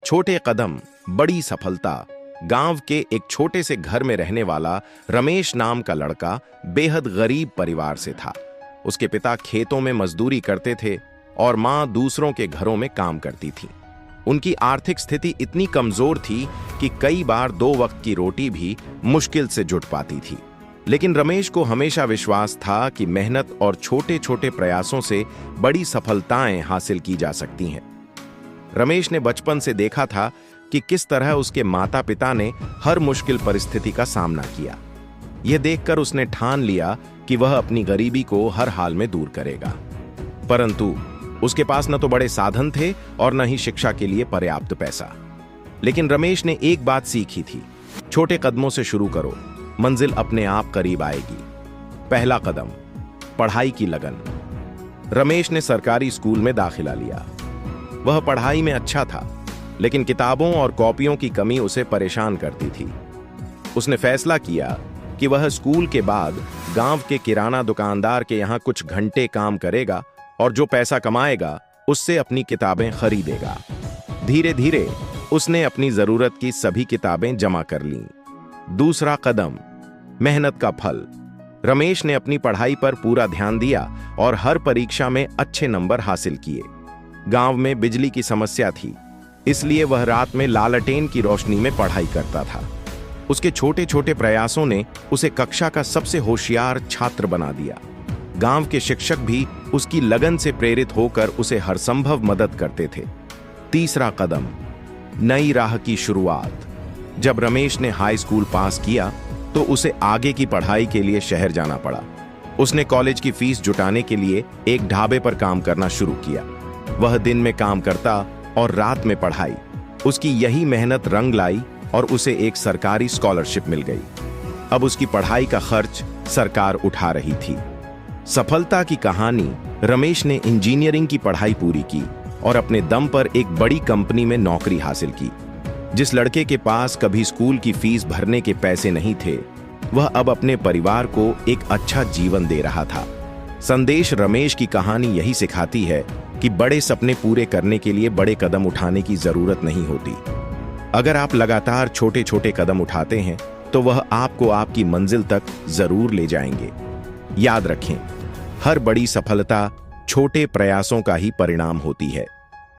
छोटे कदम बड़ी सफलता। गांव के एक छोटे से घर में रहने वाला रमेश नाम का लड़का बेहद गरीब परिवार से था। उसके पिता खेतों में मजदूरी करते थे और मां दूसरों के घरों में काम करती थी। उनकी आर्थिक स्थिति इतनी कमजोर थी कि कई बार 2 वक्त की रोटी भी मुश्किल से जुट पाती थी। लेकिन रमेश को हमेशा विश्वास था कि मेहनत और छोटे छोटे प्रयासों से बड़ी सफलताएं हासिल की जा सकती हैं। रमेश ने बचपन से देखा था कि किस तरह उसके माता पिता ने हर मुश्किल परिस्थिति का सामना किया। यह देखकर उसने ठान लिया कि वह अपनी गरीबी को हर हाल में दूर करेगा। परंतु उसके पास न तो बड़े साधन थे और न ही शिक्षा के लिए पर्याप्त पैसा। लेकिन रमेश ने एक बात सीखी थी, छोटे कदमों से शुरू करो, मंजिल अपने आप करीब आएगी। पहला कदम, पढ़ाई की लगन। रमेश ने सरकारी स्कूल में दाखिला लिया। वह पढ़ाई में अच्छा था, लेकिन किताबों और कॉपियों की कमी उसे परेशान करती थी। उसने फैसला किया कि वह स्कूल के बाद गांव के किराना दुकानदार के यहां कुछ घंटे काम करेगा और जो पैसा कमाएगा उससे अपनी किताबें खरीदेगा। धीरे धीरे उसने अपनी जरूरत की सभी किताबें जमा कर लीं। दूसरा कदम, मेहनत का फल। रमेश ने अपनी पढ़ाई पर पूरा ध्यान दिया और हर परीक्षा में अच्छे नंबर हासिल किए। गांव में बिजली की समस्या थी, इसलिए वह रात में लालटेन की रोशनी में पढ़ाई करता था। उसके छोटे छोटे प्रयासों ने उसे कक्षा का सबसे होशियार छात्र बना दिया। गांव के शिक्षक भी उसकी लगन से प्रेरित होकर उसे हर संभव मदद करते थे। तीसरा कदम, नई राह की शुरुआत। जब रमेश ने हाई स्कूल पास किया तो उसे आगे की पढ़ाई के लिए शहर जाना पड़ा। उसने कॉलेज की फीस जुटाने के लिए एक ढाबे पर काम करना शुरू किया। वह दिन में काम करता और रात में पढ़ाई। उसकी यही मेहनत रंग लाई और उसे एक सरकारी स्कॉलरशिप मिल गई। अब उसकी पढ़ाई का खर्च सरकार उठा रही थी। सफलता की कहानी, रमेश ने इंजीनियरिंग की पढ़ाई पूरी की और अपने दम पर एक बड़ी कंपनी में नौकरी हासिल की। जिस लड़के के पास कभी स्कूल की फीस भरने के पैसे नहीं थे, वह अब अपने परिवार को एक अच्छा जीवन दे रहा था। संदेश, रमेश की कहानी यही सिखाती है कि बड़े सपने पूरे करने के लिए बड़े कदम उठाने की जरूरत नहीं होती। अगर आप लगातार छोटे छोटे कदम उठाते हैं तो वह आपको आपकी मंजिल तक जरूर ले जाएंगे। याद रखें, हर बड़ी सफलता छोटे प्रयासों का ही परिणाम होती है।